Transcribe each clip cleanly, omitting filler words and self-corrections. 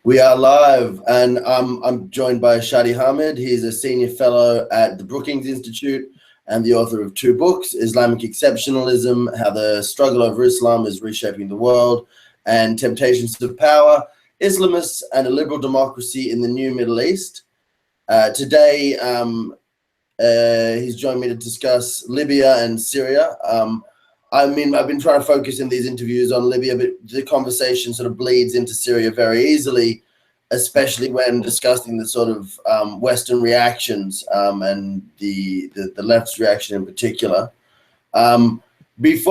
We are live, and I'm joined by Shadi Hamid. He's a senior fellow at the Brookings Institute and the author of two books, Islamic Exceptionalism, How the Struggle Over Islam is Reshaping the World, and Temptations of Power, Islamists and a Liberal Democracy in the New Middle East. Today, he's joined me to discuss Libya and Syria. I've been trying to focus in these interviews on Libya, but the conversation sort of bleeds into Syria very easily, especially when discussing the sort of Western reactions and the left's reaction in particular. You've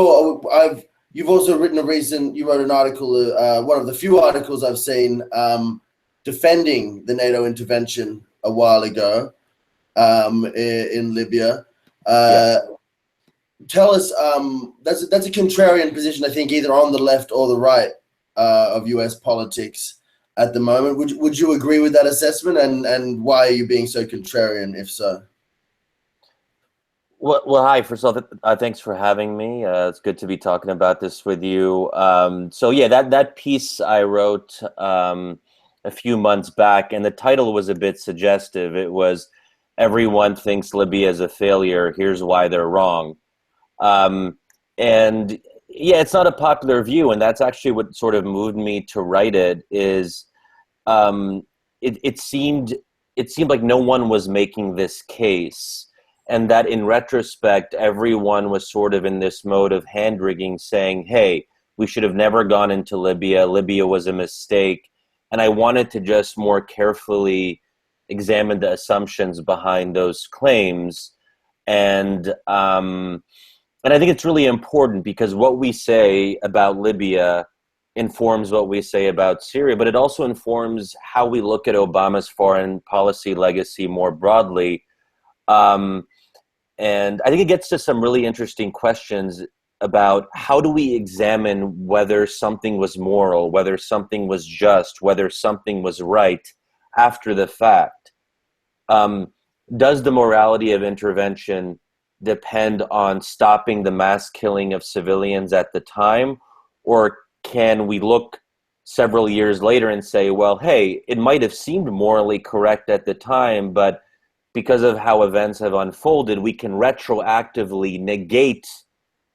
also written you wrote an article, one of the few articles I've seen defending the NATO intervention a while ago in Libya. Tell us, that's a contrarian position, I think, either on the left or the right of US politics at the moment. Would you agree with that assessment, and why are you being so contrarian, if so? Well, hi. First of all, thanks for having me. It's good to be talking about this with you. So yeah, that piece I wrote a few months back, and the title was a bit suggestive. It was, "Everyone thinks Libya is a failure. Here's why they're wrong." And yeah, it's not a popular view, and that's actually what sort of moved me to write it. It seemed like no one was making this case, and that in retrospect, everyone was sort of in this mode of hand-wringing, saying, "Hey, we should have never gone into Libya. Libya was a mistake." And I wanted to just more carefully examine the assumptions behind those claims, and I think it's really important because what we say about Libya informs what we say about Syria, but it also informs how we look at Obama's foreign policy legacy more broadly. And I think it gets to some really interesting questions about how do we examine whether something was moral, whether something was just, whether something was right after the fact. Does the morality of intervention depend on stopping the mass killing of civilians at the time? Or can we look several years later and say, well, hey, it might have seemed morally correct at the time, but because of how events have unfolded, we can retroactively negate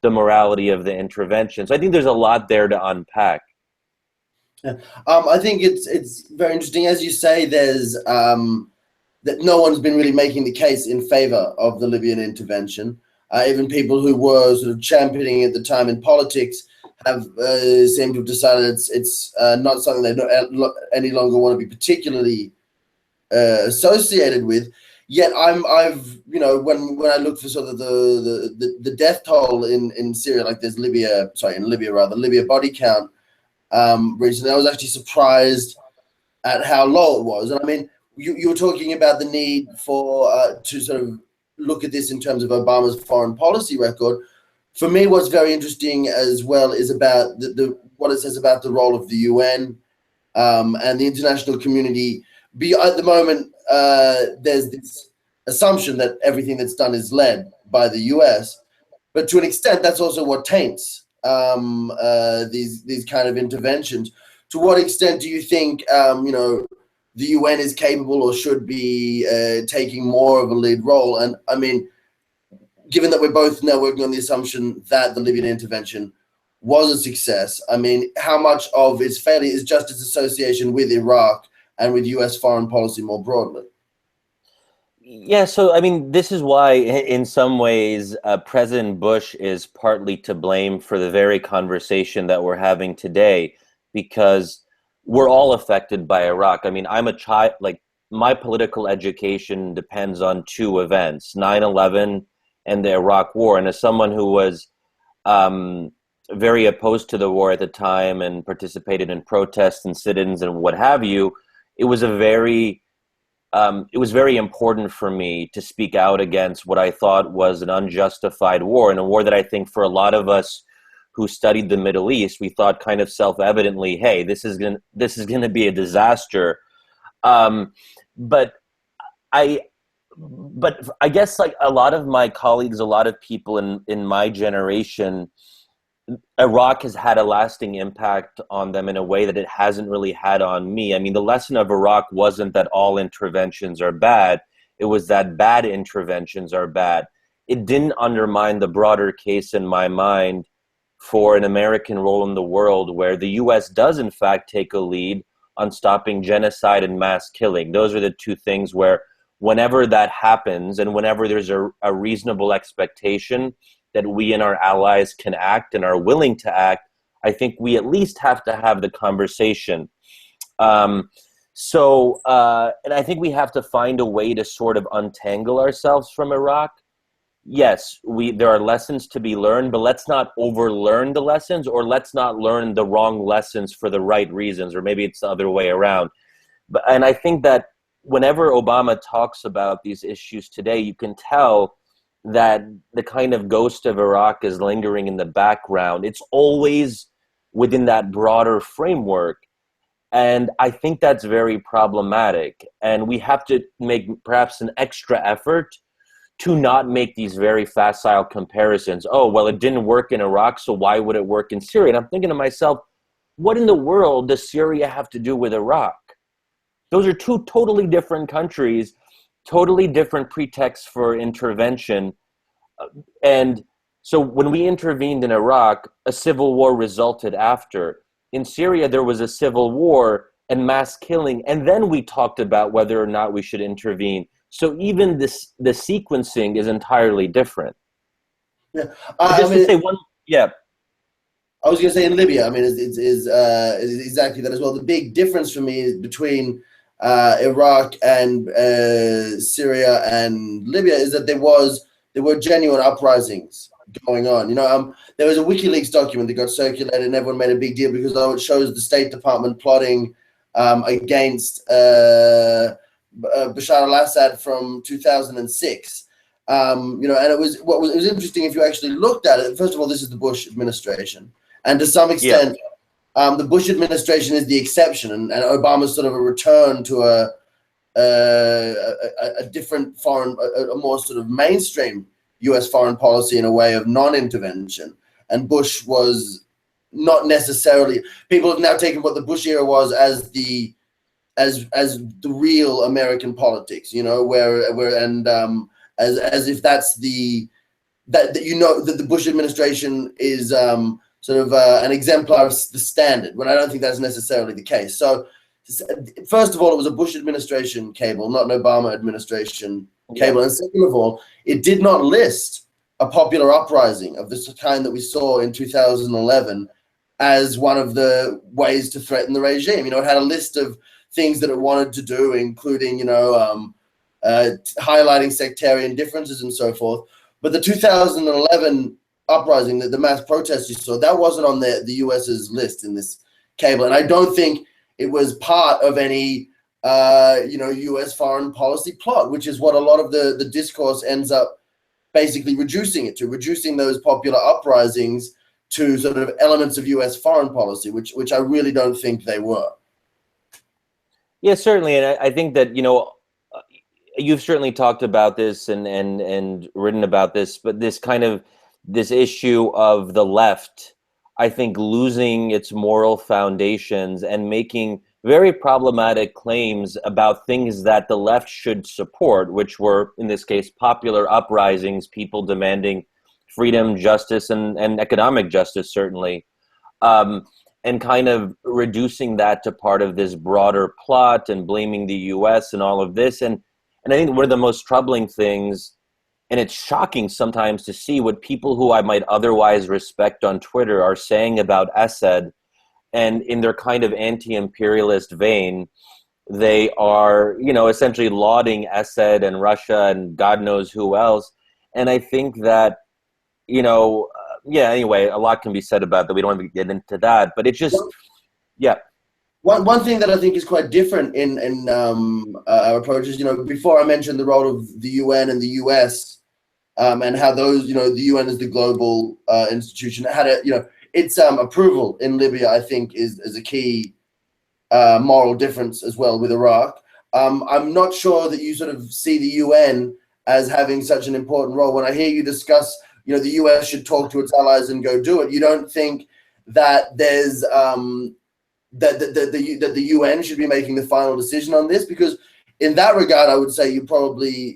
the morality of the intervention. So I think there's a lot there to unpack. Yeah. I think it's very interesting. As you say, there's that no one's been really making the case in favor of the Libyan intervention. Even people who were sort of championing at the time in politics have seemed to have decided it's not something they don't any longer want to be particularly associated with. Yet when I look for sort of the death toll in Syria, like there's Libya body count recently, I was actually surprised at how low it was. And I mean, you were talking about the need for to sort of look at this in terms of Obama's foreign policy record. For me, what's very interesting as well is about what it says about the role of the UN and the international community. At the moment, there's this assumption that everything that's done is led by the US, but to an extent, that's also what taints these kind of interventions. To what extent do you think the UN is capable or should be taking more of a lead role? And I mean, given that we're both now working on the assumption that the Libyan intervention was a success, I mean, how much of its failure is just its association with Iraq and with US foreign policy more broadly? Yeah, so I mean, this is why in some ways President Bush is partly to blame for the very conversation that we're having today, because we're all affected by Iraq. I mean, I'm a child, like my political education depends on two events, 9/11 and the Iraq War. And as someone who was very opposed to the war at the time and participated in protests and sit-ins and what have you, it was very important for me to speak out against what I thought was an unjustified war, and a war that I think for a lot of us who studied the Middle East, we thought kind of self-evidently, hey, this is gonna be a disaster. But I guess like a lot of my colleagues, a lot of people in my generation Iraq has had a lasting impact on them in a way that it hasn't really had on me. I mean, the lesson of Iraq wasn't that all interventions are bad. It was that bad interventions are bad. It didn't undermine the broader case in my mind for an American role in the world where the US does in fact take a lead on stopping genocide and mass killing. Those are the two things where whenever that happens and whenever there's a reasonable expectation that we and our allies can act and are willing to act, I think we at least have to have the conversation. And I think we have to find a way to sort of untangle ourselves from Iraq. Yes, there are lessons to be learned, but let's not overlearn the lessons, or let's not learn the wrong lessons for the right reasons, or maybe it's the other way around. And I think that whenever Obama talks about these issues today, you can tell that the kind of ghost of Iraq is lingering in the background. It's always within that broader framework. And I think that's very problematic. And we have to make perhaps an extra effort to not make these very facile comparisons. Oh, well, it didn't work in Iraq, so why would it work in Syria? And I'm thinking to myself, what in the world does Syria have to do with Iraq? Those are two totally different countries, totally different pretexts for intervention. And so when we intervened in Iraq, a civil war resulted after. In Syria, there was a civil war and mass killing, and then we talked about whether or not we should intervene. So even the sequencing is entirely different. Yeah, Just to say one, yeah. I was going to say in Libya, I mean, is exactly that as well. The big difference for me is between Iraq and Syria and Libya is that there were genuine uprisings going on. You know, there was a WikiLeaks document that got circulated and everyone made a big deal because it shows the State Department plotting against Bashar al-Assad from 2006. You know, and it was interesting if you actually looked at it. First of all, this is the Bush administration, and to some extent, the Bush administration is the exception, and Obama's sort of a return to a different foreign, a more sort of mainstream U.S. foreign policy in a way of non-intervention. And Bush was not necessarily. People have now taken what the Bush era was as the real American politics, you know, as if that's that you know that the Bush administration is sort of an exemplar of the standard, when I don't think that's necessarily the case. So first of all, it was a Bush administration cable, not an Obama administration cable. And second of all, it did not list a popular uprising of this kind that we saw in 2011 as one of the ways to threaten the regime. You know, it had a list of things that it wanted to do, including, you know, highlighting sectarian differences and so forth. But the 2011 uprising, the mass protests you saw, that wasn't on the US's list in this cable. And I don't think it was part of any, you know, US foreign policy plot, which is what a lot of the discourse ends up basically reducing those popular uprisings to sort of elements of US foreign policy, which I really don't think they were. Yeah, certainly. And I think that, you know, you've certainly talked about this and written about this, but this issue of the left, I think, losing its moral foundations and making very problematic claims about things that the left should support, which were, in this case, popular uprisings, people demanding freedom, justice, and economic justice, certainly. And kind of reducing that to part of this broader plot and blaming the US and all of this. And I think one of the most troubling things, and it's shocking sometimes to see what people who I might otherwise respect on Twitter are saying about Assad, and in their kind of anti-imperialist vein, they are, you know, essentially lauding Assad and Russia and God knows who else. And I think that, you know, yeah, anyway, a lot can be said about that. We don't want to get into that, but it's just, yeah. One thing that I think is quite different in our approaches, you know, before I mentioned the role of the UN and the US, and how those, you know, the UN is the global institution, had a, you know, its approval in Libya, I think, is a key moral difference as well with Iraq. I'm not sure that you sort of see the UN as having such an important role. When I hear you discuss the US should talk to its allies and go do it. You don't think that there's that the UN should be making the final decision on this? Because in that regard, I would say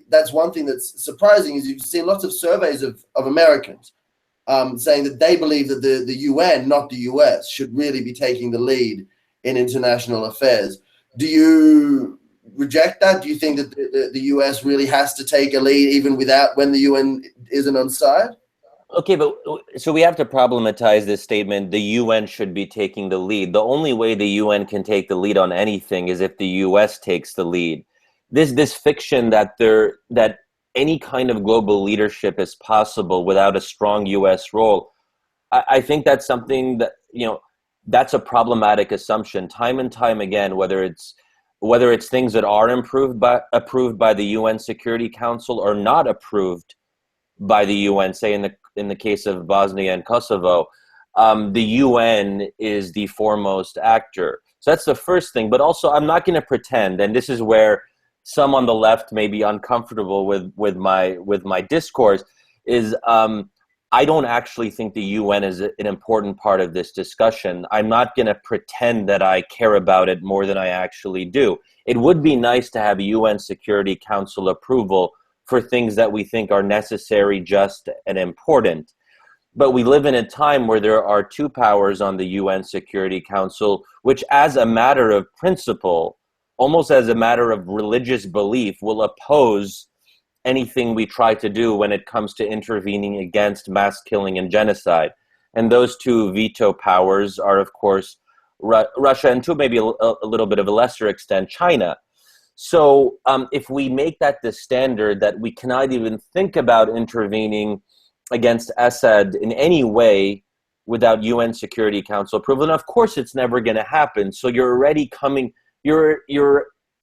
that's one thing that's surprising, is you've seen lots of surveys of Americans saying that they believe that the UN, not the US, should really be taking the lead in international affairs. Do you reject that? Do you think that the US really has to take a lead even when the UN isn't on side? Okay, but so we have to problematize this statement, the UN should be taking the lead. The only way the UN can take the lead on anything is if the US takes the lead. This fiction that any kind of global leadership is possible without a strong US role, I think that's something that, that's a problematic assumption. Time and time again, whether it's things that are approved by the UN Security Council or not approved by the UN, say in the case of Bosnia and Kosovo, the UN is the foremost actor. So that's the first thing. But also, I'm not going to pretend, and this is where some on the left may be uncomfortable with my discourse, is I don't actually think the UN is an important part of this discussion. I'm not going to pretend that I care about it more than I actually do. It would be nice to have UN Security Council approval for things that we think are necessary, just, and important. But we live in a time where there are two powers on the UN Security Council, which as a matter of principle, almost as a matter of religious belief, will oppose anything we try to do when it comes to intervening against mass killing and genocide. And those two veto powers are, of course, Russia, and to maybe a little bit of a lesser extent, China. So if we make that the standard that we cannot even think about intervening against Assad in any way without UN Security Council approval, and of course it's never going to happen. So you're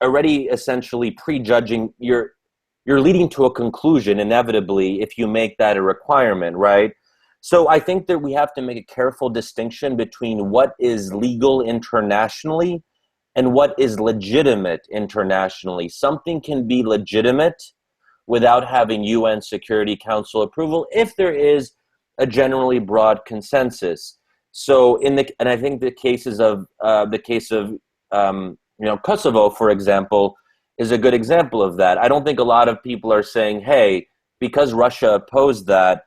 already essentially prejudging, you're leading to a conclusion inevitably if you make that a requirement, right? So I think that we have to make a careful distinction between what is legal internationally and what is legitimate internationally. Something can be legitimate without having UN Security Council approval if there is a generally broad consensus. So and I think the case of Kosovo, for example, is a good example of that. I don't think a lot of people are saying, hey, because Russia opposed that,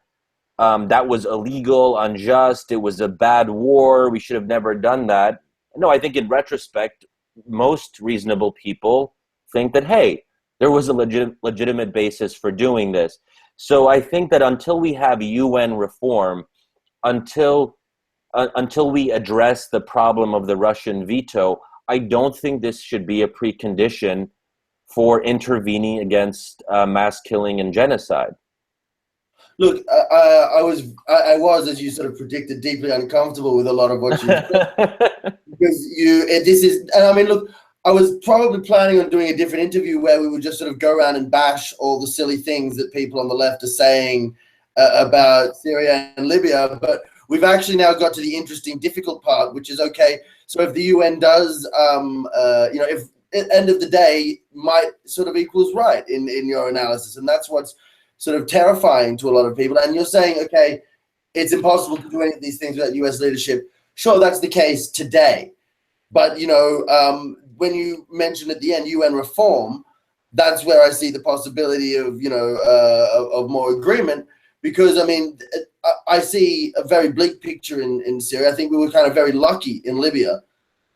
that was illegal, unjust, it was a bad war, we should have never done that. No, I think in retrospect, most reasonable people think that, hey, there was a legitimate basis for doing this. So I think that until we have UN reform, until we address the problem of the Russian veto, I don't think this should be a precondition for intervening against mass killing and genocide. Look, I was, as you sort of predicted, deeply uncomfortable with a lot of what you said. Because look, I was probably planning on doing a different interview where we would just sort of go around and bash all the silly things that people on the left are saying about Syria and Libya, but we've actually now got to the interesting, difficult part, which is, okay, so if the UN does, if at the end of the day, might sort of equals right in your analysis, and that's what's sort of terrifying to a lot of people. And you're saying, okay, it's impossible to do any of these things without US leadership. Sure, that's the case today. But, when you mentioned at the end UN reform, that's where I see the possibility of, of more agreement. Because, I see a very bleak picture in Syria. I think we were kind of very lucky in Libya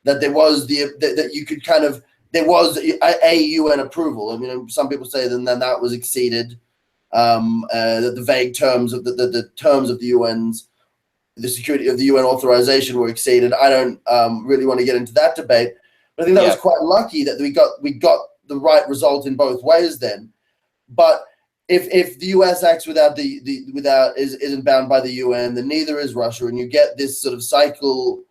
that there was there was a UN approval. Some people say then that was exceeded. That the vague terms of the terms of the UN's, the security of the UN authorization were exceeded. I don't really want to get into that debate, but I think that was quite lucky that we got the right result in both ways then. But if the US acts isn't bound by the UN, then neither is Russia, and you get this sort of cycle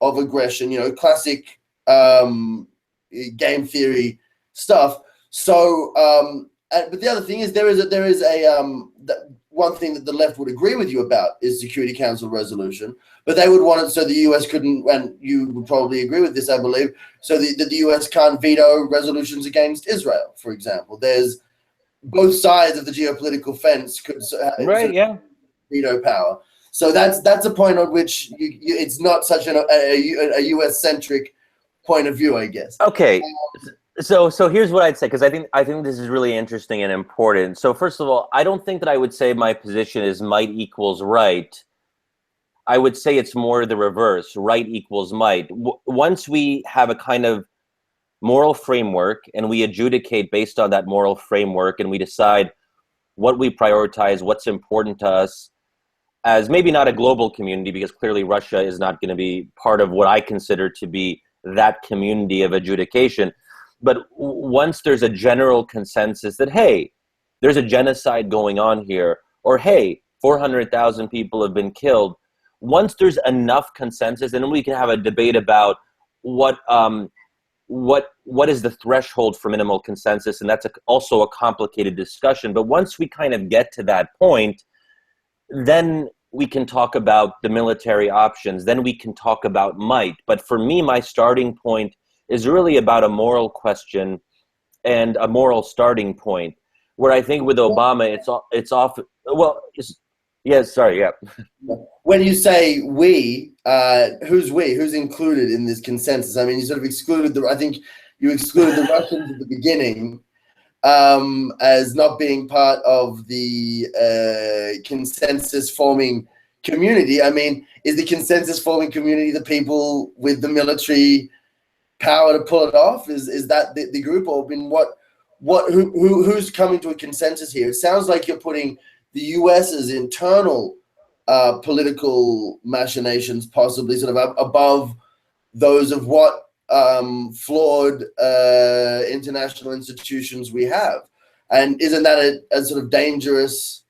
of aggression, classic game theory stuff. So but the other thing is there is one thing that the left would agree with you about is Security Council resolution, but they would want it so the US couldn't, and you would probably agree with this, I believe, so that the US can't veto resolutions against Israel, for example. There's both sides of the geopolitical fence could right, yeah. veto power. So that's a point on which it's not such a US centric point of view, I guess. Okay. So here's what I'd say, because I think this is really interesting and important. So first of all, I don't think that I would say my position is might equals right. I would say it's more the reverse, right equals might. Once we have a kind of moral framework and we adjudicate based on that moral framework and we decide what we prioritize, what's important to us, as maybe not a global community, because clearly Russia is not going to be part of what I consider to be that community of adjudication. But once there's a general consensus that, hey, there's a genocide going on here, or hey, 400,000 people have been killed, once there's enough consensus, then we can have a debate about what is the threshold for minimal consensus, and that's also a complicated discussion. But once we kind of get to that point, then we can talk about the military options, then we can talk about might. But for me, my starting point is really about a moral question and a moral starting point, where I think with Obama, it's often, well, yes, sorry, yeah. When you say we, who's we? Who's included in this consensus? I mean, you sort of excluded I think you excluded the Russians at the beginning as not being part of the consensus forming community. I mean, is the consensus forming community the people with the military power to pull it off? Is that the group, or who's coming to a consensus here? It sounds like you're putting the US's internal political machinations possibly sort of above those of what flawed international institutions we have. And isn't that a sort of dangerous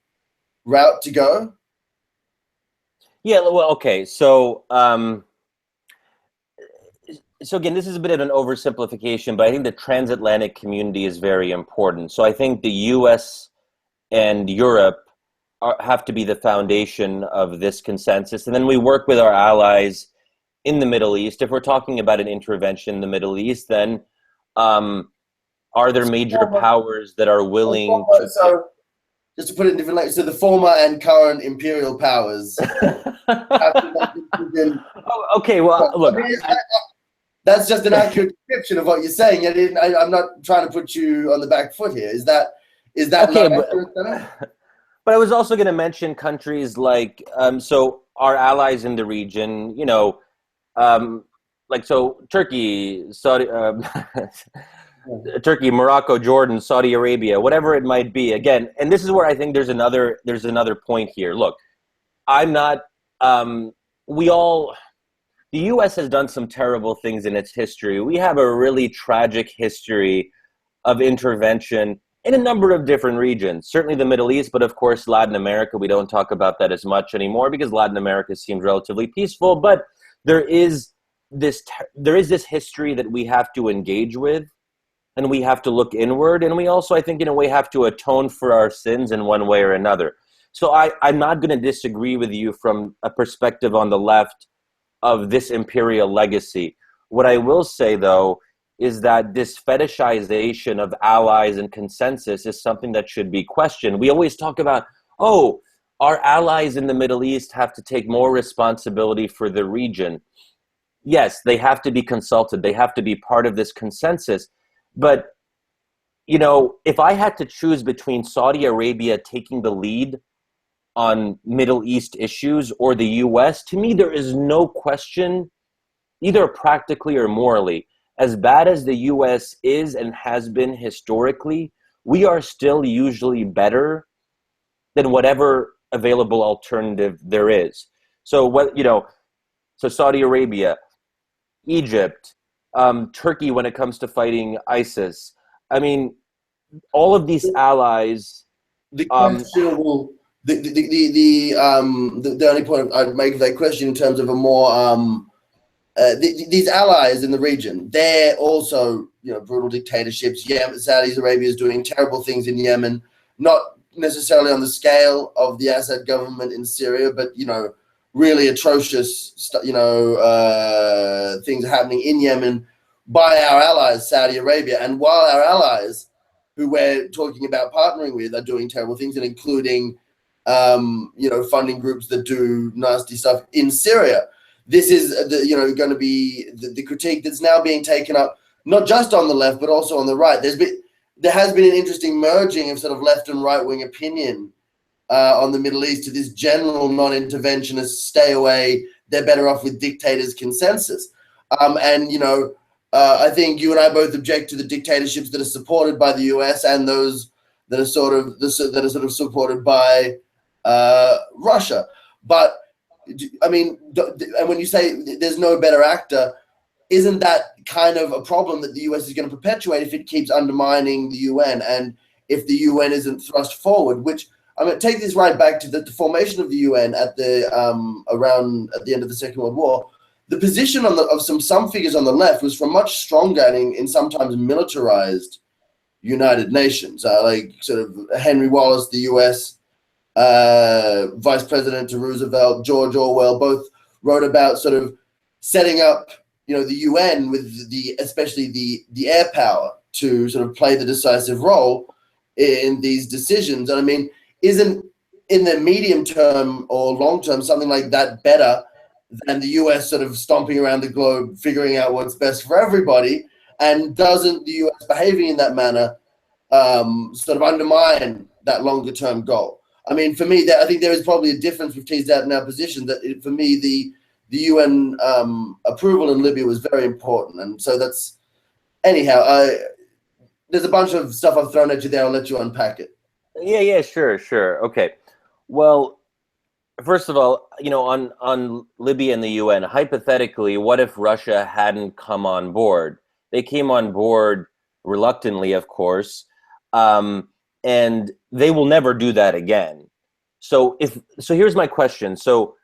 route to go? Yeah, well, okay. So again, this is a bit of an oversimplification, but I think the transatlantic community is very important. So I think the US and Europe have to be the foundation of this consensus. And then we work with our allies in the Middle East. If we're talking about an intervention in the Middle East, then are there major powers that are willing to... So, just to put it in different language, so the former and current imperial powers have to okay, well, look... that's just an accurate description of what you're saying. I'm not trying to put you on the back foot here. Is that okay, not accurate? But I was also going to mention countries like, so our allies in the region, you know, like, so Turkey, Saudi, Turkey, Morocco, Jordan, Saudi Arabia, whatever it might be. Again, and this is where I think there's another point here. Look, I'm not, the U.S. has done some terrible things in its history. We have a really tragic history of intervention in a number of different regions, certainly the Middle East, but of course, Latin America. We don't talk about that as much anymore because Latin America seems relatively peaceful, but there is this history that we have to engage with, and we have to look inward, and we also, I think, in a way, have to atone for our sins in one way or another. So I'm not going to disagree with you from a perspective on the left of this imperial legacy. What I will say, though, is that this fetishization of allies and consensus is something that should be questioned. We always talk about, oh, our allies in the Middle East have to take more responsibility for the region. Yes, they have to be consulted. They have to be part of this consensus. But, you know, if I had to choose between Saudi Arabia taking the lead on Middle East issues or the US, to me, there is no question, either practically or morally, as bad as the US is and has been historically, we are still usually better than whatever available alternative there is. So what, you know, so Saudi Arabia, Egypt, Turkey when it comes to fighting ISIS. I mean, all of these allies. The only point I'd make of that question in terms of a more these allies in the region, they're also, you know, brutal dictatorships. Yemen, Saudi Arabia is doing terrible things in Yemen, not necessarily on the scale of the Assad government in Syria, but, you know, really atrocious, you know, things are happening in Yemen by our allies, Saudi Arabia. And while our allies, who we're talking about partnering with, are doing terrible things, and including funding groups that do nasty stuff in Syria. This is going to be the critique that's now being taken up, not just on the left but also on the right. There has been an interesting merging of sort of left and right wing opinion on the Middle East to this general non-interventionist, stay away, they're better off with dictators consensus. I think you and I both object to the dictatorships that are supported by the US and those that are sort of supported by Russia. But I mean, and when you say there's no better actor, isn't that kind of a problem that the US is going to perpetuate if it keeps undermining the UN and if the UN isn't thrust forward? Which I'm going to take this right back to the formation of the UN at around at the end of the Second World War. The position of some figures on the left was for much stronger and in sometimes militarized United Nations, like sort of Henry Wallace, the US Vice President to Roosevelt, George Orwell, both wrote about sort of setting up, the UN with especially the air power to sort of play the decisive role in these decisions. And I mean, isn't in the medium term or long term something like that better than the US sort of stomping around the globe, figuring out what's best for everybody? And doesn't the US behaving in that manner sort of undermine that longer term goal? I mean, for me, I think there is probably a difference we've teased out in our position that for me, the UN approval in Libya was very important. And so that's, anyhow, there's a bunch of stuff I've thrown at you there. I'll let you unpack it. Yeah, sure. Okay. Well, first of all, on Libya and the UN, hypothetically, what if Russia hadn't come on board? They came on board reluctantly, of course, and they will never do that again. So here's my question. So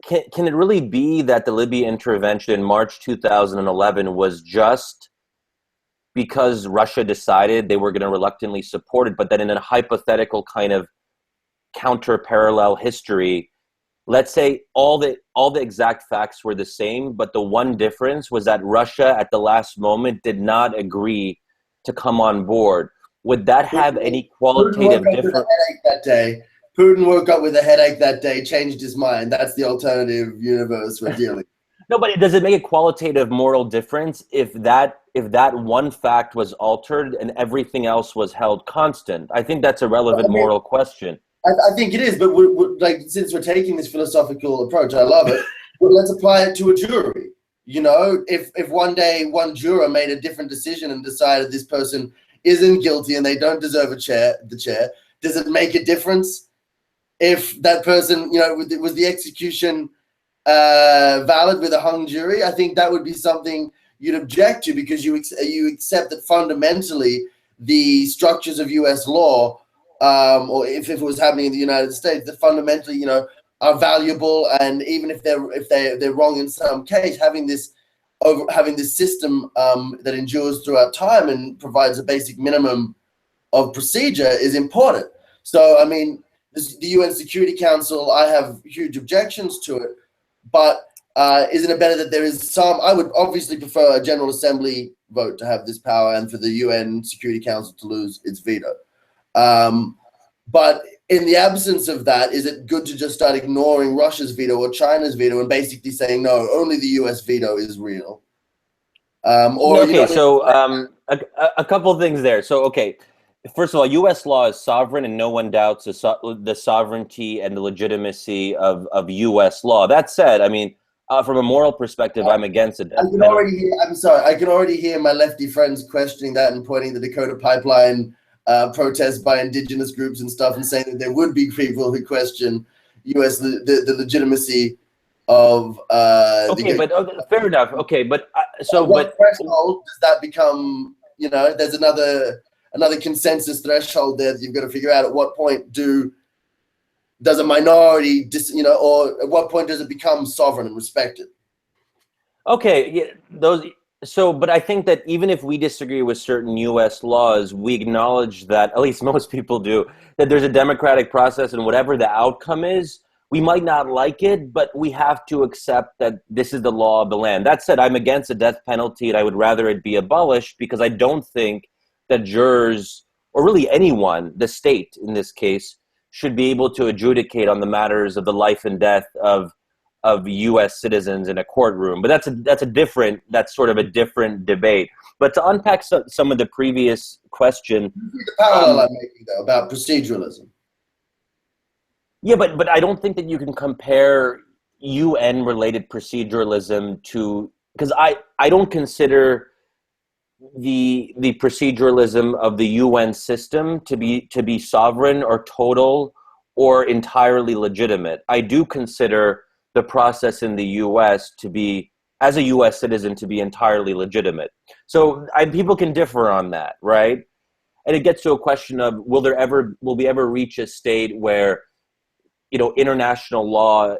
can it really be that the Libya intervention in March 2011 was just because Russia decided they were going to reluctantly support it, but then in a hypothetical kind of counter-parallel history, let's say all the exact facts were the same, but the one difference was that Russia at the last moment did not agree to come on board. Would that have any qualitative difference? Putin woke up with a headache that day, changed his mind. That's the alternative universe we're dealing. No, but does it make a qualitative moral difference if that one fact was altered and everything else was held constant? I think that's a relevant moral question. I think it is, but since we're taking this philosophical approach, I love it. But let's apply it to a jury. If one day one juror made a different decision and decided this person isn't guilty and they don't deserve the chair, does it make a difference if that person, was the execution valid with a hung jury? I think that would be something you'd object to because you accept that fundamentally the structures of U.S. law, or if it was happening in the United States, that fundamentally, are valuable, and even if they're wrong in some case, having this system that endures throughout time and provides a basic minimum of procedure is important. So, I mean, the UN Security Council, I have huge objections to it, but isn't it better that there is some? I would obviously prefer a General Assembly vote to have this power and for the UN Security Council to lose its veto. But in the absence of that, is it good to just start ignoring Russia's veto or China's veto and basically saying, no, only the US veto is real? A couple of things there. So, okay, first of all, U.S. law is sovereign, and no one doubts the sovereignty and the legitimacy of U.S. law. That said, I mean, from a moral perspective, I'm against it. I can already hear my lefty friends questioning that and pointing the Dakota Pipeline protests by indigenous groups and stuff, and saying that there would be people who question the legitimacy of. Fair enough. Okay, but what threshold does that become? There's another consensus threshold there that you've got to figure out. At what point does a minority, or at what point does it become sovereign and respected? Okay, yeah, but I think that even if we disagree with certain U.S. laws, we acknowledge that, at least most people do, that there's a democratic process, and whatever the outcome is, we might not like it, but we have to accept that this is the law of the land. That said, I'm against the death penalty, and I would rather it be abolished because I don't think that jurors, or really anyone, the state in this case, should be able to adjudicate on the matters of the life and death of U.S. citizens in a courtroom. But that's sort of a different debate. But to unpack some of the previous question, the parallel I'm making though about proceduralism. Yeah, but I don't think that you can compare UN-related proceduralism to, because I don't consider the proceduralism of the UN system to be sovereign or total or entirely legitimate. I do consider the process in the US to be, as a US citizen, to be entirely legitimate. So people can differ on that, right? And it gets to a question of will we ever reach a state where, you know, international law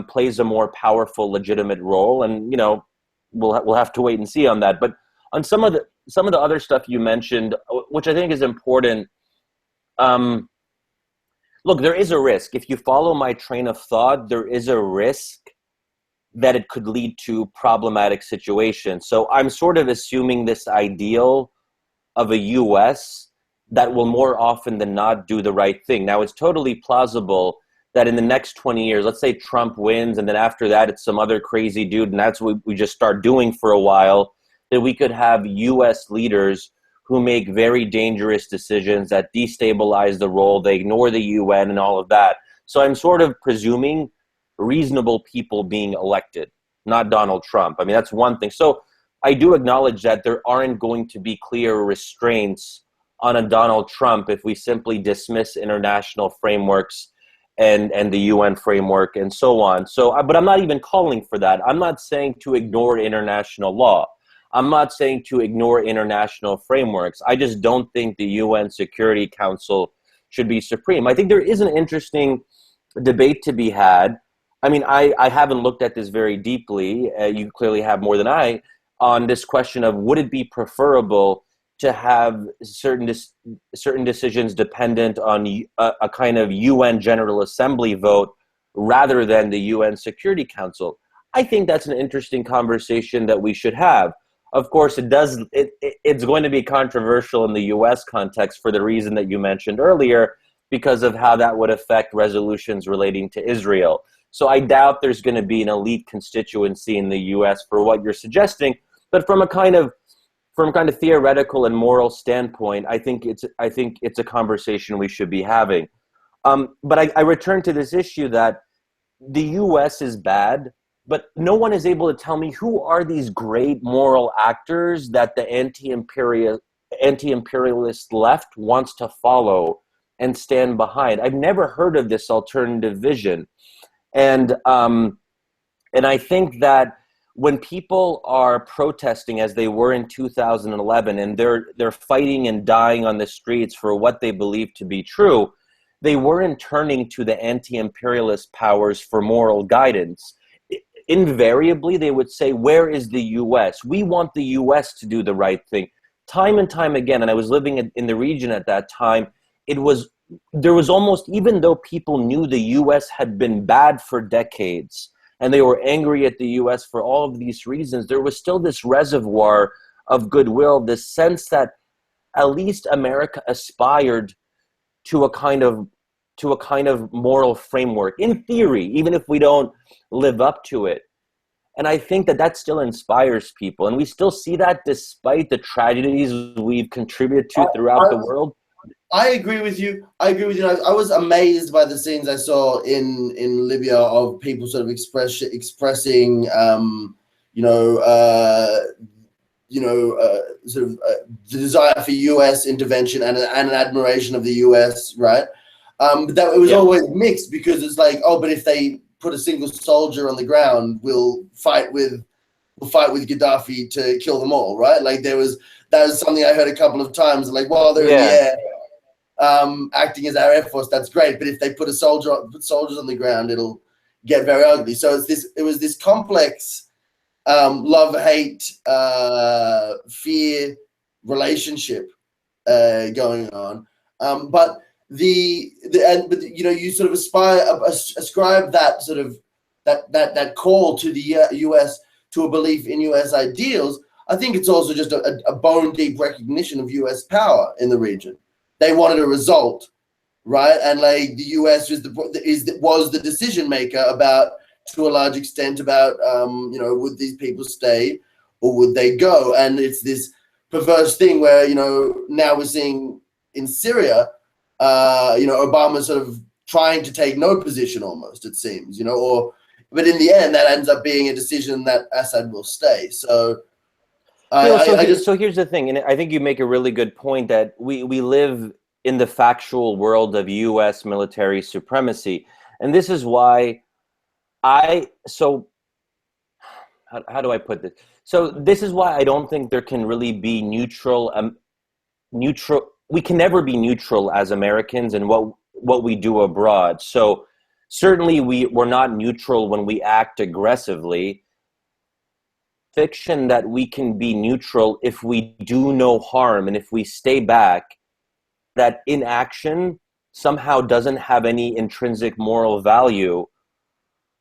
plays a more powerful, legitimate role, and, you know, we'll have to wait and see on that. But on some of the other stuff you mentioned, which I think is important, look, there is a risk. If you follow my train of thought, there is a risk that it could lead to problematic situations. So I'm sort of assuming this ideal of a US that will more often than not do the right thing. Now, it's totally plausible that in the next 20 years, let's say Trump wins, and then after that, it's some other crazy dude, and that's what we just start doing for a while, that we could have US leaders who make very dangerous decisions that destabilize the role, they ignore the UN and all of that. So I'm sort of presuming reasonable people being elected, not Donald Trump. I mean, that's one thing. So I do acknowledge that there aren't going to be clear restraints on a Donald Trump if we simply dismiss international frameworks and the UN framework and so on. So, but I'm not even calling for that. I'm not saying to ignore international law. I'm not saying to ignore international frameworks. I just don't think the UN Security Council should be supreme. I think there is an interesting debate to be had. I mean, I haven't looked at this very deeply. You clearly have more than I, on this question of would it be preferable to have certain decisions dependent on a kind of UN General Assembly vote rather than the UN Security Council. I think that's an interesting conversation that we should have. Of course, it's going to be controversial in the US context for the reason that you mentioned earlier, because of how that would affect resolutions relating to Israel. So I doubt there's going to be an elite constituency in the US for what you're suggesting, but from a kind of theoretical and moral standpoint, I think it's a conversation we should be having. But I return to this issue that the US is bad, but no one is able to tell me who are these great moral actors that the anti-imperialist left wants to follow and stand behind. I've never heard of this alternative vision. And I think that when people are protesting as they were in 2011 and they're fighting and dying on the streets for what they believe to be true, they weren't turning to the anti-imperialist powers for moral guidance. Invariably, they would say, where is the US? We want the US to do the right thing. Time and time again, and I was living in the region at that time, there was almost, even though people knew the US had been bad for decades, and they were angry at the US for all of these reasons, there was still this reservoir of goodwill, this sense that at least America aspired to a kind of moral framework, in theory, even if we don't live up to it. And I think that still inspires people. And we still see that despite the tragedies we've contributed to throughout the world. I agree with you. I was amazed by the scenes I saw in Libya of people sort of expressing, the desire for U.S. intervention and an admiration of the U.S. Right, but that it was always mixed, because it's like, oh, but if they put a single soldier on the ground, we'll fight with Gaddafi to kill them all, right? Like that was something I heard a couple of times. Like, well, they're in the air, acting as our air force. That's great, but if they put soldiers on the ground, it'll get very ugly. So it was this complex love, hate, fear relationship going on, but you sort of ascribe that sort of that call to the US, to a belief in US ideals. I think it's also just a bone deep recognition of US power in the region. They wanted a result right? And like the US was the decision maker about, to a large extent, about would these people stay or would they go? And it's this perverse thing where now we're seeing in Syria, Obama sort of trying to take no position almost, it seems, but in the end that ends up being a decision that Assad will stay. So so here's the thing, and I think you make a really good point that we live in the factual world of US military supremacy. And this is why how do I put this? So this is why I don't think there can really be neutral. We can never be neutral as Americans in what we do abroad. So certainly we're not neutral when we act aggressively. Fiction that we can be neutral if we do no harm and if we stay back, that inaction somehow doesn't have any intrinsic moral value.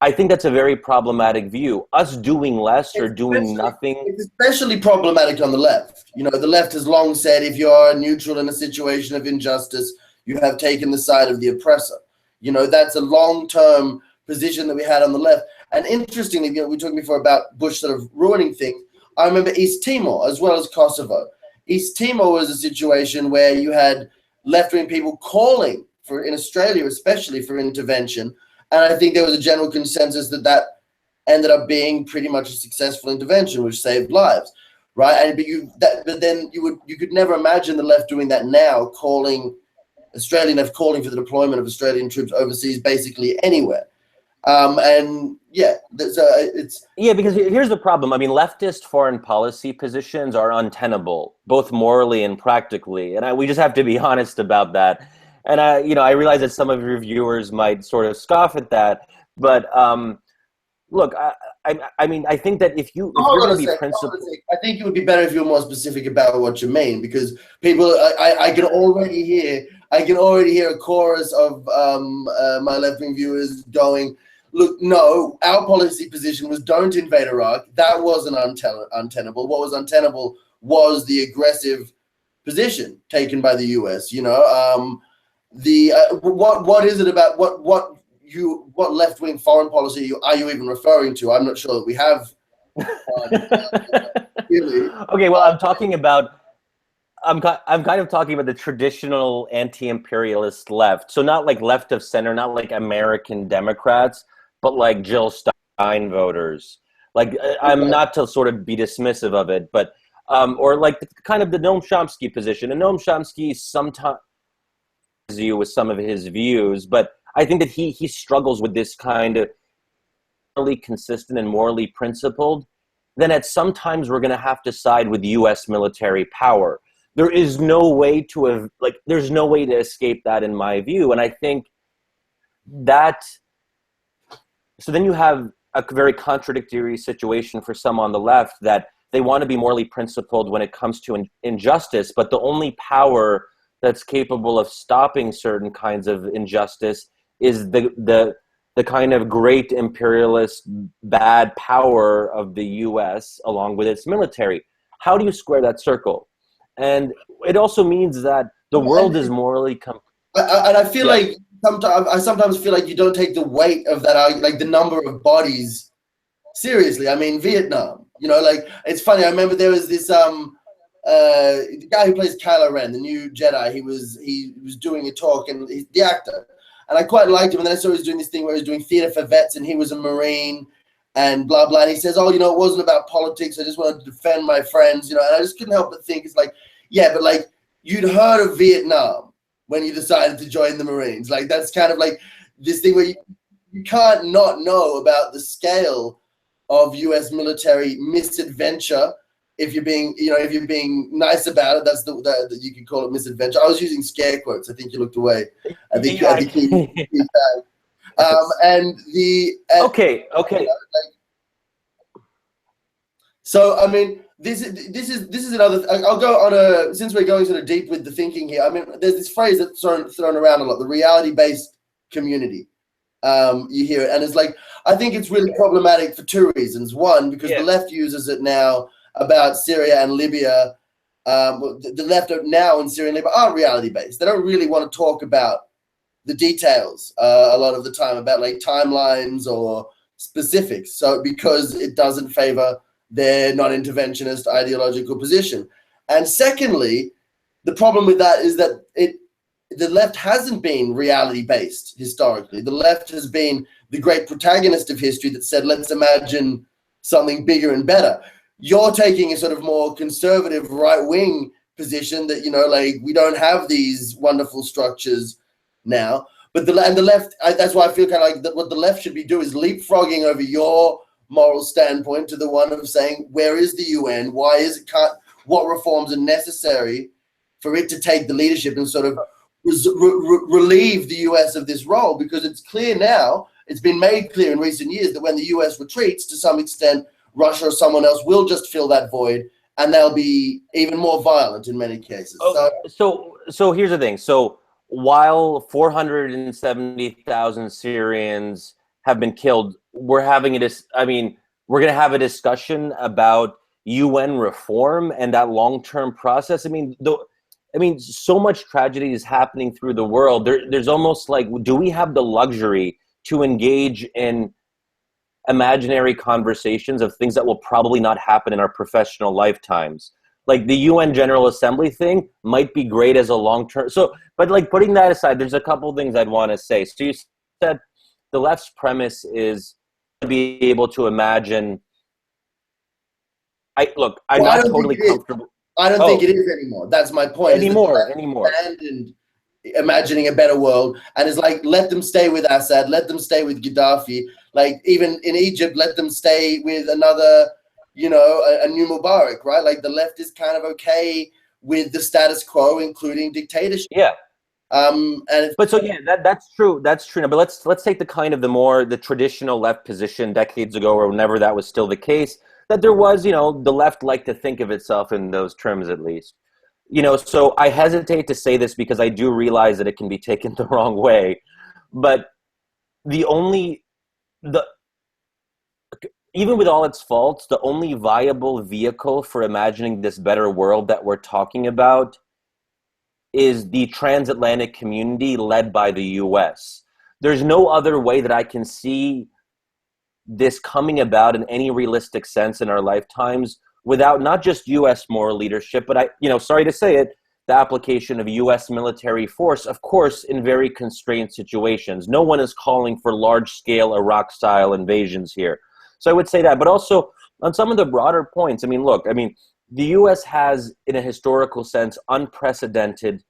I think that's a very problematic view. Us doing less or doing nothing. It's especially problematic on the left. The left has long said if you are neutral in a situation of injustice, you have taken the side of the oppressor. That's a long-term position that we had on the left. And interestingly, we talked before about Bush sort of ruining things. I remember East Timor as well as Kosovo. East Timor was a situation where you had left-wing people calling for, in Australia especially, for intervention. And I think there was a general consensus that ended up being pretty much a successful intervention, which saved lives, right? But then you could never imagine the left doing that now, Australian left calling for the deployment of Australian troops overseas, basically anywhere. Because here's the problem. I mean, leftist foreign policy positions are untenable, both morally and practically, and we just have to be honest about that. And I realize that some of your viewers might sort of scoff at that, but look, I mean, I think that if you're going to be principled, I think it would be better if you were more specific about what you mean, because people, I can already hear a chorus of my left-wing viewers going, look, no, our policy position was don't invade Iraq. That wasn't untenable. What was untenable was the aggressive position taken by the US. What is it about what left-wing foreign policy are you even referring to? I'm not sure that we have. Really. Okay, well, I'm kind of talking about the traditional anti-imperialist left. So not like left of center, not like American Democrats, but like Jill Stein voters. Like, I'm not to sort of be dismissive of it, but or like kind of the Noam Chomsky position. And Noam Chomsky sometimes you with some of his views, but I think that he struggles with this kind of morally consistent and morally principled. Then at some times we're going to have to side with U.S. military power. There is no way there's no way to escape that in my view. And I think that, so then you have a very contradictory situation for some on the left that they want to be morally principled when it comes to injustice, but the only power that's capable of stopping certain kinds of injustice is the kind of great imperialist bad power of the U.S. along with its military. How do you square that circle? And it also means that the world is morally and I feel like I sometimes feel like you don't take the weight of that, like the number of bodies, seriously. I mean, Vietnam, like, it's funny. I remember there was this the guy who plays Kylo Ren, the new Jedi. He was doing a talk, and he's the actor, and I quite liked him. And then I saw he was doing this thing where he was doing theater for vets, and he was a Marine, and blah blah. And he says, "Oh, it wasn't about politics. I just wanted to defend my friends." And I just couldn't help but think, it's like, yeah, but like, you'd heard of Vietnam when you decided to join the Marines. Like, that's kind of like this thing where you can't not know about the scale of U.S. military misadventure. If you're being nice about it, that's that you could call it misadventure. I was using scare quotes. I think you looked away. I think okay. So I mean, this is another. I'll go on since we're going sort of deep with the thinking here. I mean, there's this phrase that's thrown around a lot: the reality-based community. You hear it, and it's like, I think it's really problematic for two reasons. One, because the left uses it now about Syria and Libya. The left now in Syria and Libya aren't reality-based. They don't really want to talk about the details a lot of the time about like timelines or specifics. So because it doesn't favor their non-interventionist ideological position. And secondly, the problem with that is that the left hasn't been reality-based historically. The left has been the great protagonist of history that said, let's imagine something bigger and better. You're taking a sort of more conservative right-wing position that, you know, like we don't have these wonderful structures now. But the left, that's why I feel kind of like what the left should be doing is leapfrogging over your moral standpoint to the one of saying, where is the UN? Why is it cut? What reforms are necessary for it to take the leadership and sort of relieve the US of this role? Because it's clear now, it's been made clear in recent years that when the US retreats, to some extent, Russia or someone else will just fill that void, and they'll be even more violent in many cases. So here's the thing. So while 470,000 Syrians have been killed, we're going to have a discussion about UN reform and that long-term process. I mean, so much tragedy is happening through the world. There's almost like, do we have the luxury to engage in imaginary conversations of things that will probably not happen in our professional lifetimes? Like the UN General Assembly thing might be great as a long-term. So, but like putting that aside, there's a couple things I'd want to say. So you said the left's premise is to be able to imagine. I'm not totally comfortable. I don't think it is anymore. That's my point. Anymore. Abandoned imagining a better world, and it's like, let them stay with Assad, let them stay with Gaddafi. Like even in Egypt, let them stay with another, you know, a new Mubarak, right? Like the left is kind of okay with the status quo, including dictatorship. Yeah. That's true. That's true. Now, but let's take the traditional left position decades ago, or whenever that was still the case, that there was, you know, the left liked to think of itself in those terms at least. You know, so I hesitate to say this because I do realize that it can be taken the wrong way. But even with all its faults, the only viable vehicle for imagining this better world that we're talking about is the transatlantic community led by the US. There's no other way that I can see this coming about in any realistic sense in our lifetimes without not just US moral leadership, but sorry to say it, the application of US military force, of course, in very constrained situations. No one is calling for large-scale Iraq-style invasions here. So I would say that, but also on some of the broader points, the US has, in a historical sense, unprecedented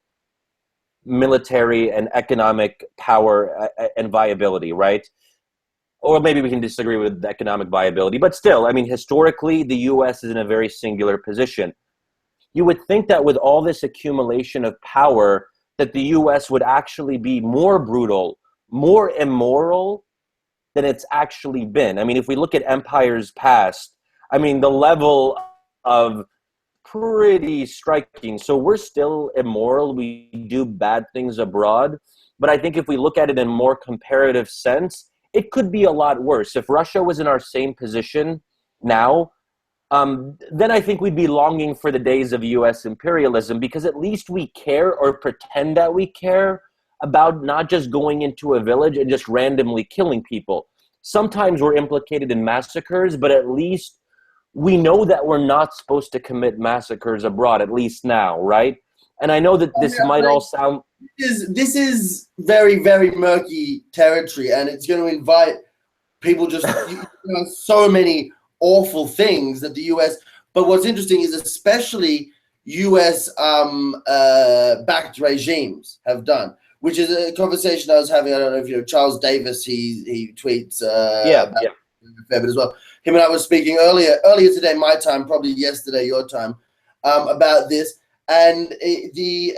military and economic power and viability, right? Or maybe we can disagree with economic viability, but still, historically, the US is in a very singular position. You would think that with all this accumulation of power, that the US would actually be more brutal, more immoral than it's actually been. If we look at empires past, the level of pretty striking. So we're still immoral. We do bad things abroad. But I think if we look at it in a more comparative sense, it could be a lot worse. If Russia was in our same position now, then I think we'd be longing for the days of US imperialism, because at least we care, or pretend that we care, about not just going into a village and just randomly killing people. Sometimes we're implicated in massacres, but at least we know that we're not supposed to commit massacres abroad, at least now, right? And I know that this might all sound... This is very, very murky territory, and it's going to invite people just... so many awful things that the US... But what's interesting is especially US-backed regimes have done, which is a conversation I was having. I don't know if you know Charles Davis. He tweets about a fair bit as well. Him and I were speaking earlier today, my time, probably yesterday, your time, about this. And the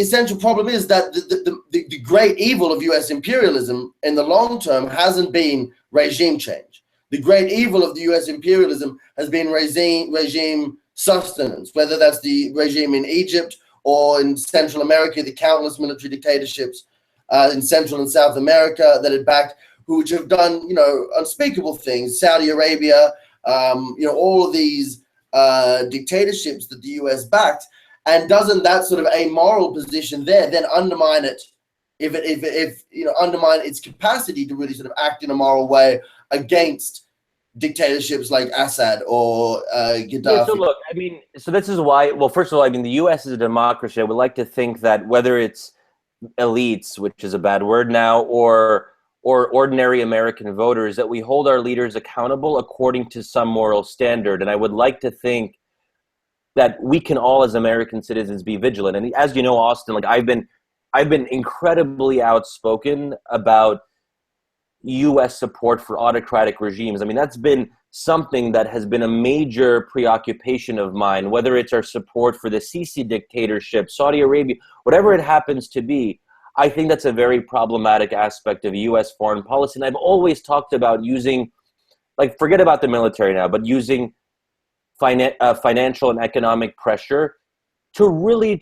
essential problem is that the great evil of US imperialism in the long term hasn't been regime change. The great evil of the US imperialism has been regime sustenance, whether that's the regime in Egypt or in Central America, the countless military dictatorships in Central and South America that it backed, which have done, unspeakable things. Saudi Arabia, all of these dictatorships that the US backed. And doesn't that sort of amoral position there then undermine it, if undermine its capacity to really sort of act in a moral way against dictatorships like Assad or Gaddafi? Yeah, so look, I mean, so this is why, well, first of all, I mean, the US is a democracy. I would like to think that whether it's elites, which is a bad word now, or ordinary American voters, that we hold our leaders accountable according to some moral standard. And I would like to think that we can all, as American citizens, be vigilant. And as you know, Austin, like I've been incredibly outspoken about US support for autocratic regimes. I mean, that's been something that has been a major preoccupation of mine, whether it's our support for the Sisi dictatorship, Saudi Arabia, whatever it happens to be. I think that's a very problematic aspect of US foreign policy. And I've always talked about using, like, forget about the military now, but using financial and economic pressure to really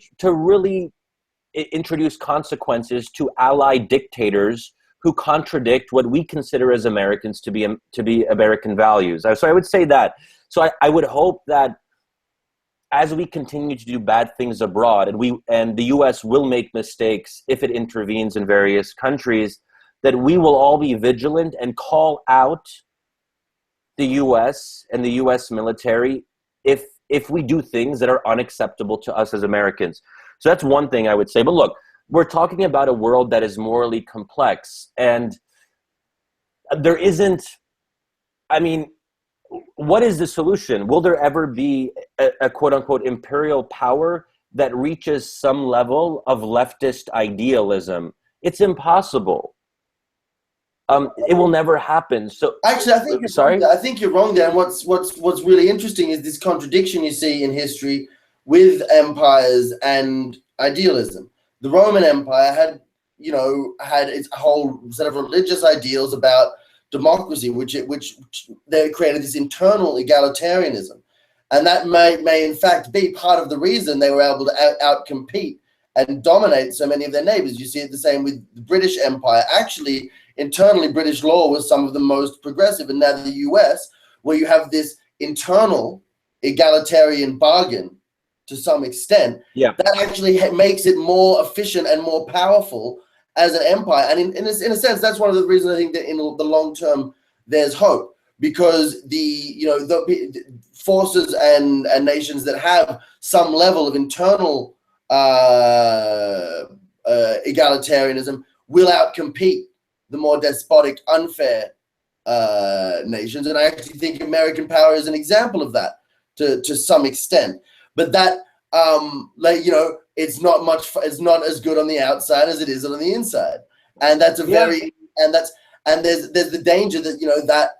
introduce consequences to allied dictators who contradict what we consider as Americans to be American values. So I would say that. So I would hope that as we continue to do bad things abroad, and the US will make mistakes if it intervenes in various countries, that we will all be vigilant and call out the US and the US military if we do things that are unacceptable to us as Americans. So that's one thing I would say. But look, we're talking about a world that is morally complex, and there isn't, I mean, what is the solution? Will there ever be a quote-unquote imperial power that reaches some level of leftist idealism? It's impossible. It will never happen. So actually, I think you're wrong there. And what's really interesting is this contradiction you see in history with empires and idealism. The Roman Empire had its whole set of religious ideals about democracy, which they created this internal egalitarianism, and that may in fact be part of the reason they were able to outcompete and dominate so many of their neighbors. You see it the same with the British Empire. Actually, internally, British law was some of the most progressive, and now the US, where you have this internal egalitarian bargain to some extent, that actually makes it more efficient and more powerful as an empire. And in a sense, that's one of the reasons I think that in the long term there's hope, because the forces and nations that have some level of internal egalitarianism will outcompete the more despotic, unfair nations. And I actually think American power is an example of that to some extent. But that, it's not as good on the outside as it is on the inside, and that's there's the danger that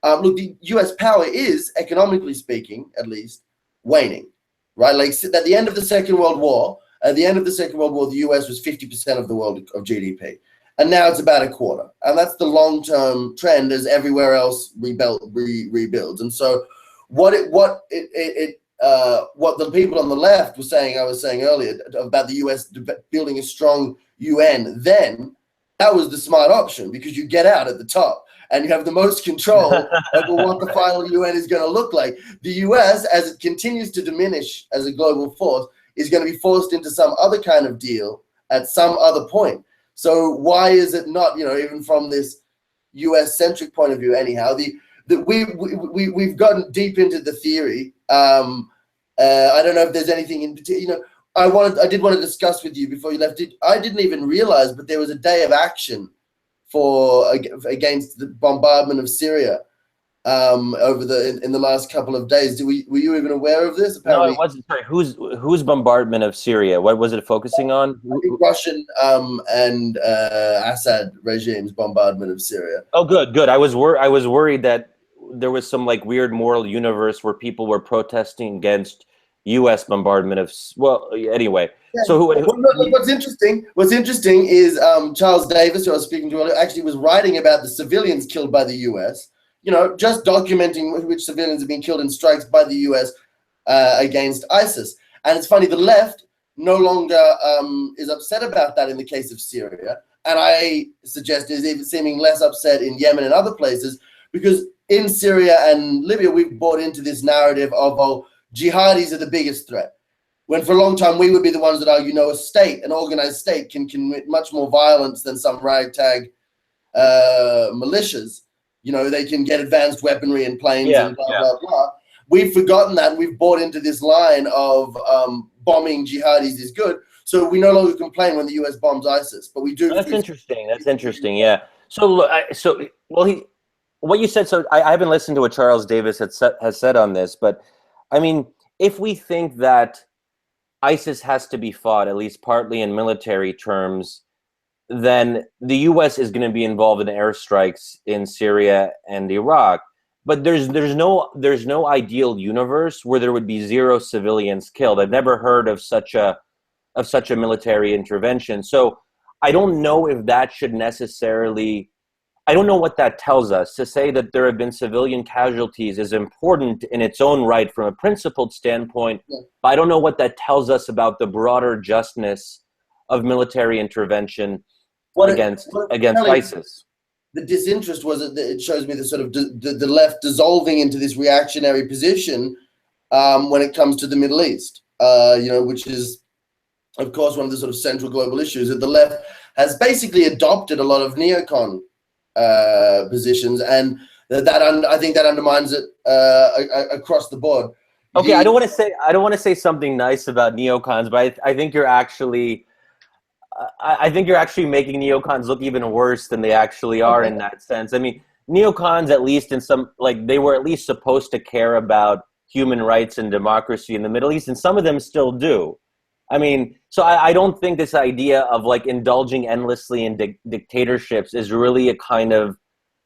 look, the U.S. power is, economically speaking, at least, waning, right? Like at the end of the Second World War, the U.S. was 50% of the world of GDP, and now it's about a quarter, and that's the long-term trend as everywhere else rebuilds. And so, what the people on the left were saying, I was saying earlier, about the US building a strong UN, then that was the smart option, because you get out at the top and you have the most control over what the final UN is going to look like. The US, as it continues to diminish as a global force, is going to be forced into some other kind of deal at some other point. So why is it not, even from this US-centric point of view anyhow, we've gotten deep into the theory. I don't know if there's anything in particular. I did want to discuss with you before you left. I didn't even realize, but there was a day of action against the bombardment of Syria in the last couple of days. Were you even aware of this? Apparently, no, I wasn't. Sorry, whose bombardment of Syria? What was it focusing on? I think Russian and Assad regime's bombardment of Syria. Oh, good. I was worried that there was some like weird moral universe where people were protesting against U.S. bombardment of. Well, anyway. Yeah. So what's interesting is Charles Davis, who I was speaking to earlier, actually was writing about the civilians killed by the U.S. Just documenting which civilians have been killed in strikes by the U.S. Against ISIS. And it's funny, the left no longer is upset about that in the case of Syria, and I suggest is even seeming less upset in Yemen and other places, because in Syria and Libya we've bought into this narrative of jihadis are the biggest threat. when for a long time we would be the ones that argue, no, a state, an organized state, can commit much more violence than some ragtag militias. You know, they can get advanced weaponry and planes and blah, blah, blah. We've forgotten that, and we've bought into this line of bombing jihadis is good. So we no longer complain when the US bombs ISIS, but we do. That's interesting. That's interesting. Yeah. So, what you said. So I haven't listened to what Charles Davis has said on this, but I mean, if we think that ISIS has to be fought, at least partly in military terms, then the U.S. is going to be involved in airstrikes in Syria and Iraq. But there's no ideal universe where there would be zero civilians killed. I've never heard of such a military intervention. So I don't know if that should necessarily. I don't know what that tells us. To say that there have been civilian casualties is important in its own right from a principled standpoint, but I don't know what that tells us about the broader justness of military intervention against ISIS. The disinterest was that it shows me the sort of the left dissolving into this reactionary position when it comes to the Middle East, which is, of course, one of the sort of central global issues, that the left has basically adopted a lot of neocon positions, and I think that undermines it across the board. Okay, I don't want to say something nice about neocons, but I think you're actually making neocons look even worse than they actually are in that sense. I mean, neocons, at least in some, they were at least supposed to care about human rights and democracy in the Middle East, and some of them still do. I mean, so I don't think this idea of indulging endlessly in dictatorships is really a kind of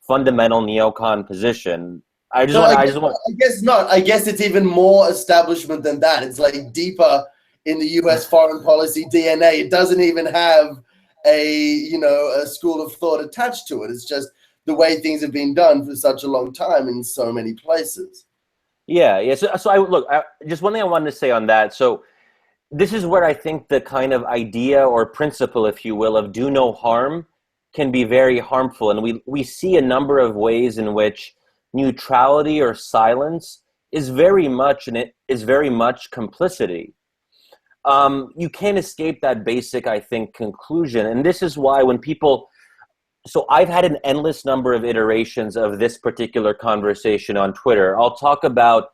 fundamental neocon position. I guess not. I guess it's even more establishment than that. It's deeper in the U.S. foreign policy DNA. It doesn't even have a school of thought attached to it. It's just the way things have been done for such a long time in so many places. Yeah. So just one thing I wanted to say on that. So this is where I think the kind of idea or principle, if you will, of do no harm can be very harmful. And we see a number of ways in which neutrality or silence is very much complicity. You can't escape that basic, I think, conclusion. And this is why so I've had an endless number of iterations of this particular conversation on Twitter. I'll talk about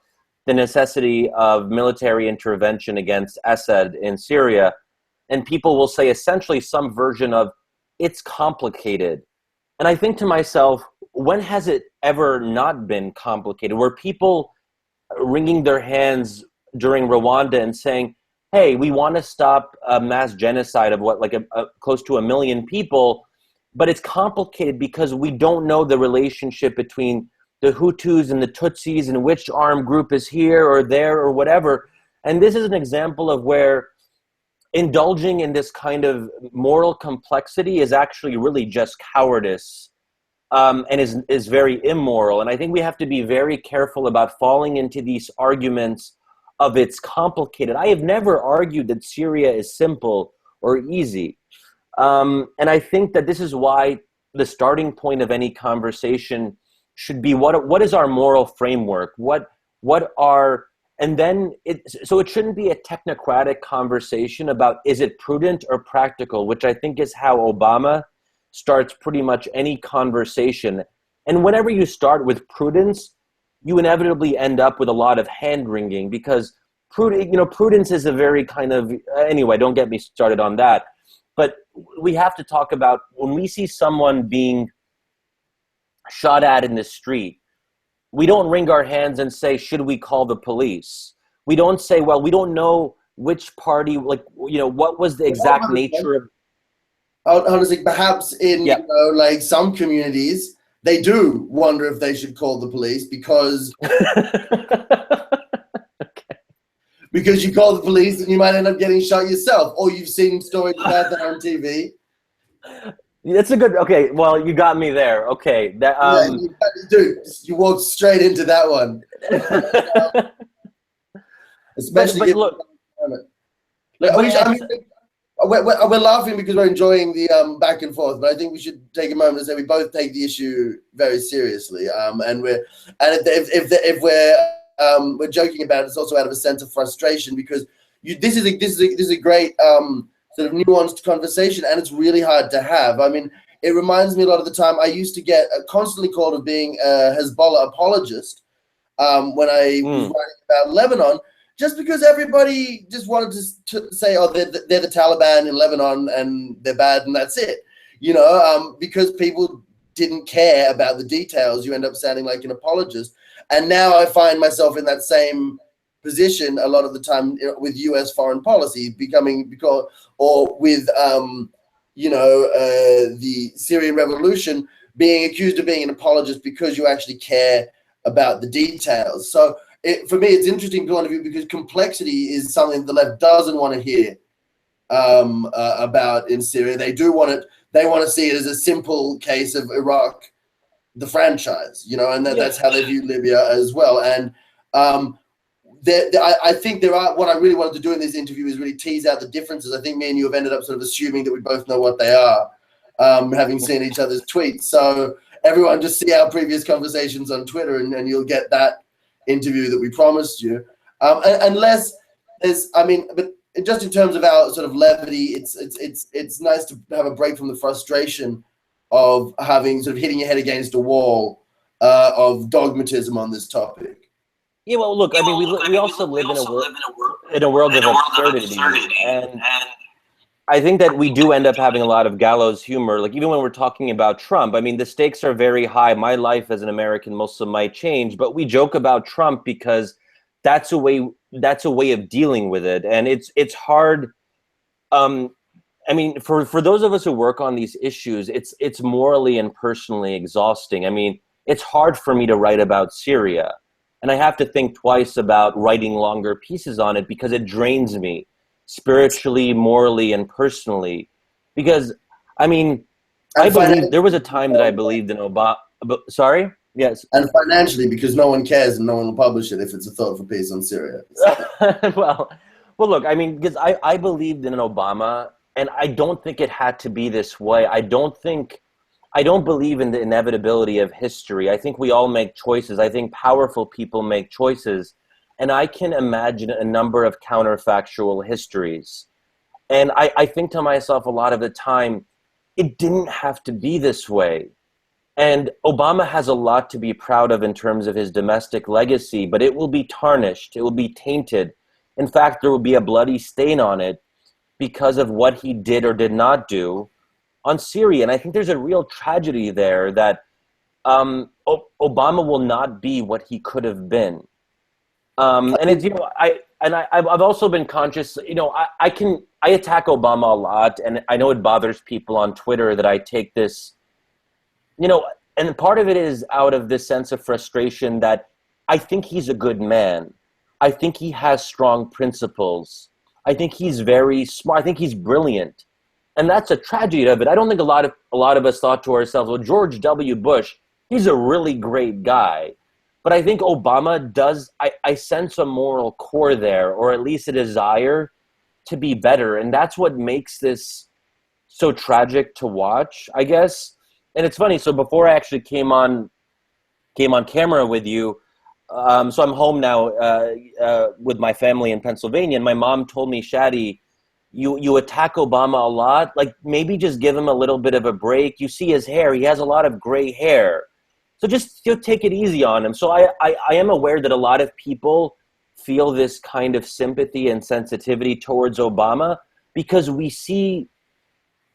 the necessity of military intervention against Assad in Syria, and people will say essentially some version of, it's complicated. And I think to myself, when has it ever not been complicated? Were people wringing their hands during Rwanda and saying, hey, we want to stop a mass genocide of close to 1 million people, but it's complicated because we don't know the relationship between the Hutus and the Tutsis and which armed group is here or there or whatever. And this is an example of where indulging in this kind of moral complexity is actually really just cowardice, and is very immoral. And I think we have to be very careful about falling into these arguments of it's complicated. I have never argued that Syria is simple or easy. And I think that this is why the starting point of any conversation should be what is our moral framework? So it shouldn't be a technocratic conversation about is it prudent or practical, which I think is how Obama starts pretty much any conversation. And whenever you start with prudence, you inevitably end up with a lot of hand-wringing, because prudence is a very kind of, anyway, don't get me started on that. But we have to talk about when we see someone being shot at in the street, we don't wring our hands and say, should we call the police? We don't say, well, we don't know which party, what was the exact nature of... Honestly, perhaps in some communities, they do wonder if they should call the police because because you call the police and you might end up getting shot yourself, or you've seen stories about that on TV. That's a good. Okay, well, you got me there. Okay, you walked straight into that one. Especially, we're laughing because we're enjoying the back and forth, but I think we should take a moment to say we both take the issue very seriously, if we're joking about it, it's also out of a sense of frustration, because this is a great sort of nuanced conversation, and it's really hard to have. I mean, it reminds me a lot of the time I used to get constantly called of being a Hezbollah apologist when I was writing about Lebanon, just because everybody just wanted to say, oh, they're the Taliban in Lebanon and they're bad and that's it. Because people didn't care about the details, you end up sounding like an apologist. And now I find myself in that same position a lot of the time with U.S. foreign policy, or with the Syrian revolution, being accused of being an apologist because you actually care about the details. So for me, it's interesting point of view, because complexity is something the left doesn't want to hear about in Syria. They want to see it as a simple case of Iraq, the franchise, and that's how they view Libya as well. And I think what I really wanted to do in this interview is really tease out the differences. I think me and you have ended up sort of assuming that we both know what they are, having seen each other's tweets. So everyone just see our previous conversations on Twitter, and you'll get that interview that we promised you. Unless there's, but just in terms of our sort of levity, it's nice to have a break from the frustration of having sort of hitting your head against a wall of dogmatism on this topic. Yeah, well, look, I mean, we also live in a world of absurdity, and I think that we do end up having a lot of gallows humor. Like, even when we're talking about Trump, I mean, the stakes are very high. My life as an American Muslim might change, but we joke about Trump because that's a way of dealing with it, and it's hard. I mean, for those of us who work on these issues, it's morally and personally exhausting. I mean, it's hard for me to write about Syria, and I have to think twice about writing longer pieces on it because it drains me spiritually, morally, and personally. Because, I mean, there was a time that I believed in Obama. Sorry? Yes. And financially, because no one cares and no one will publish it if it's a thoughtful piece on Syria. well, look, I mean, because I believed in Obama, and I don't think it had to be this way. I don't believe in the inevitability of history. I think we all make choices. I think powerful people make choices. And I can imagine a number of counterfactual histories. And I think to myself a lot of the time, it didn't have to be this way. And Obama has a lot to be proud of in terms of his domestic legacy, but it will be tarnished. It will be tainted. In fact, there will be a bloody stain on it because of what he did or did not do on Syria. And I think there's a real tragedy there that Obama will not be what he could have been. And it's, I've also been conscious, I attack Obama a lot, and I know it bothers people on Twitter that I take this, and part of it is out of this sense of frustration that I think he's a good man. I think he has strong principles. I think he's very smart. I think he's brilliant. And that's a tragedy of it. I don't think a lot of us thought to ourselves, well, George W. Bush, he's a really great guy. But I think Obama does, I sense a moral core there, or at least a desire to be better. And that's what makes this so tragic to watch, I guess. And it's funny, so before I actually came on camera with you, so I'm home now with my family in Pennsylvania, and my mom told me, Shadi, you attack Obama a lot, like maybe just give him a little bit of a break. You see his hair, he has a lot of gray hair. So just take it easy on him. So I am aware that a lot of people feel this kind of sympathy and sensitivity towards Obama because we see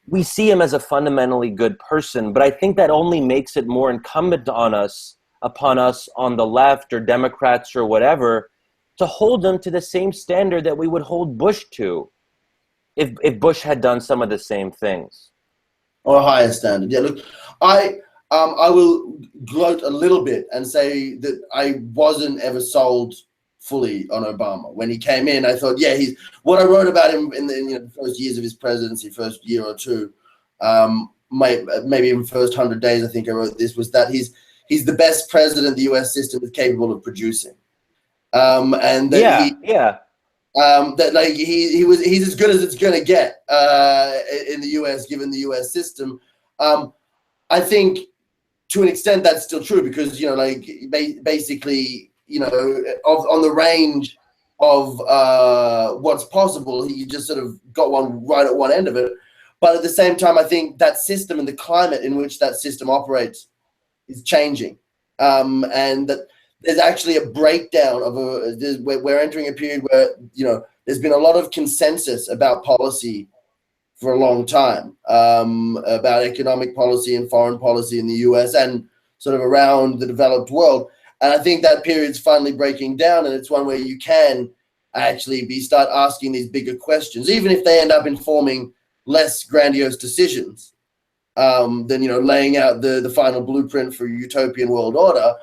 him as a fundamentally good person, but I think that only makes it more incumbent upon us on the left or Democrats or whatever to hold them to the same standard that we would hold Bush to if Bush had done some of the same things. Or a higher standard. Yeah, look, I will gloat a little bit and say that I wasn't ever sold fully on Obama. When he came in, I thought, yeah, what I wrote about him in the first years of his presidency, first year or two, maybe in the first 100 days, I think I wrote this, was that he's the best president the U.S. system is capable of producing. And that he's as good as it's going to get in the U.S. given the U.S. system. I think to an extent that's still true because basically on the range of what's possible. He just sort of got one right at one end of it. But at the same time, I think that system and the climate in which that system operates is changing, and that there's actually a breakdown of we're entering a period where, you know, there's been a lot of consensus about policy for a long time, about economic policy and foreign policy in the US and sort of around the developed world. And I think that period's finally breaking down, and it's one where you can actually start asking these bigger questions, even if they end up informing less grandiose decisions than, you know, laying out the final blueprint for a utopian world order,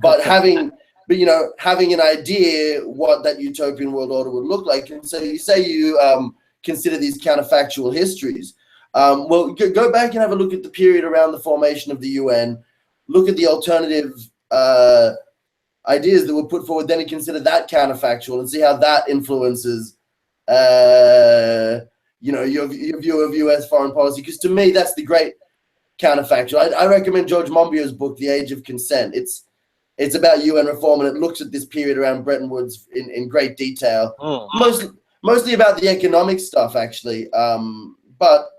but having an idea what that utopian world order would look like. And so you say you consider these counterfactual histories. Well, go back and have a look at the period around the formation of the UN, look at the alternative ideas that were put forward, then consider that counterfactual and see how that influences you know, your view of US foreign policy. Because to me, that's the great counterfactual. I recommend George Monbiot's book, The Age of Consent. It's about UN reform, and it looks at this period around Bretton Woods in great detail. Mostly about the economic stuff, actually. But,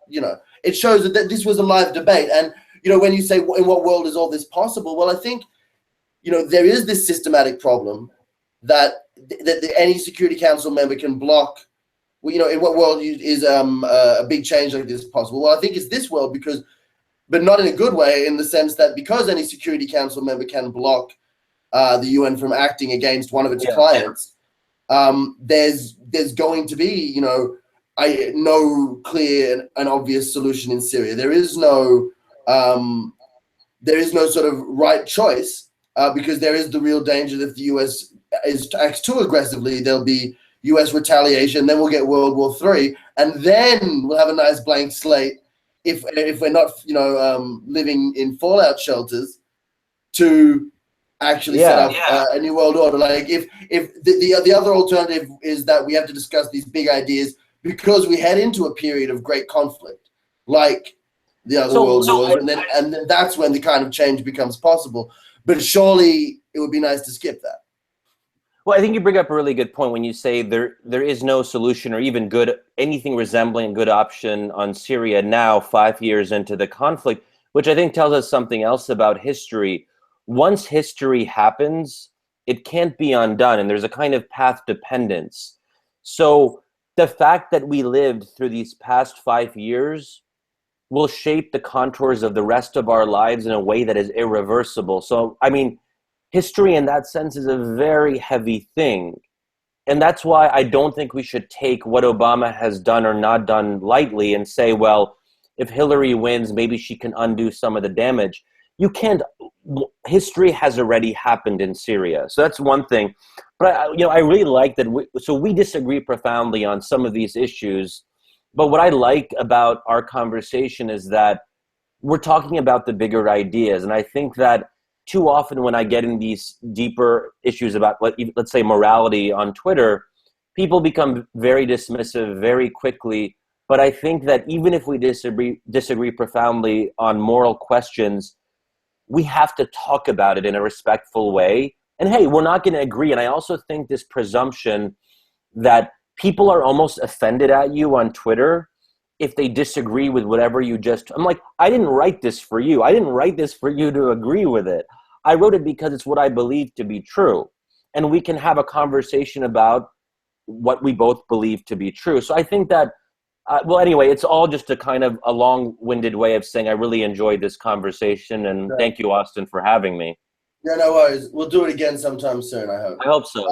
you know, it shows that this was a live debate. And, you know, when you say, in what world is all this possible? Well, I think, you know, there is this systematic problem that any Security Council member can block. Well, you know, in what world is a big change like this possible? Well, I think it's this world, but not in a good way, in the sense that because any Security Council member can block the UN from acting against one of its clients, there's going to be, you know, no clear and obvious solution in Syria. There is no sort of right choice, because there is the real danger that if the US acts too aggressively, there'll be US retaliation, then we'll get World War III, and then we'll have a nice blank slate if we're not, you know, living in fallout shelters to actually set up a new world order. Like if the other alternative is that we have to discuss these big ideas because we head into a period of great conflict, like the other world wars, and then that's when the kind of change becomes possible. But surely it would be nice to skip that. Well, I think you bring up a really good point when you say there is no solution or even anything resembling a good option on Syria now, 5 years into the conflict, which I think tells us something else about history. Once history happens, it can't be undone, and there's a kind of path dependence. So the fact that we lived through these past 5 years will shape the contours of the rest of our lives in a way that is irreversible. So, I mean, history in that sense is a very heavy thing. And that's why I don't think we should take what Obama has done or not done lightly and say, well, if Hillary wins, maybe she can undo some of the damage. You can't. History has already happened in Syria. So that's one thing. But I really like that. We disagree profoundly on some of these issues. But what I like about our conversation is that we're talking about the bigger ideas. And I think that too often when I get in these deeper issues about, let's say, morality on Twitter, people become very dismissive very quickly. But I think that even if we disagree profoundly on moral questions, we have to talk about it in a respectful way. And hey, we're not going to agree. And I also think this presumption that people are almost offended at you on Twitter if they disagree with whatever I'm like, I didn't write this for you. I didn't write this for you to agree with it. I wrote it because it's what I believe to be true. And we can have a conversation about what we both believe to be true. So I think that, well, anyway, it's all just a kind of a long-winded way of saying I really enjoyed this conversation. And Thank you, Austin, for having me. Yeah, no worries. We'll do it again sometime soon, I hope. I hope so.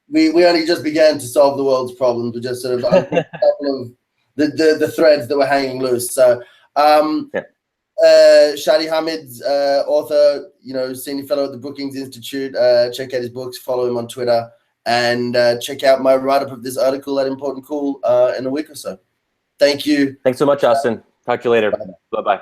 We only just began to solve the world's problems. We just sort of unpicked a couple of the threads that were hanging loose. So, Shadi Hamid's author, senior fellow at the Brookings Institute. Check out his books, follow him on Twitter, and check out my write-up of this article at Important Cool in a week or so. Thank you. Thanks so much, Austin. Talk to you later. Bye-bye.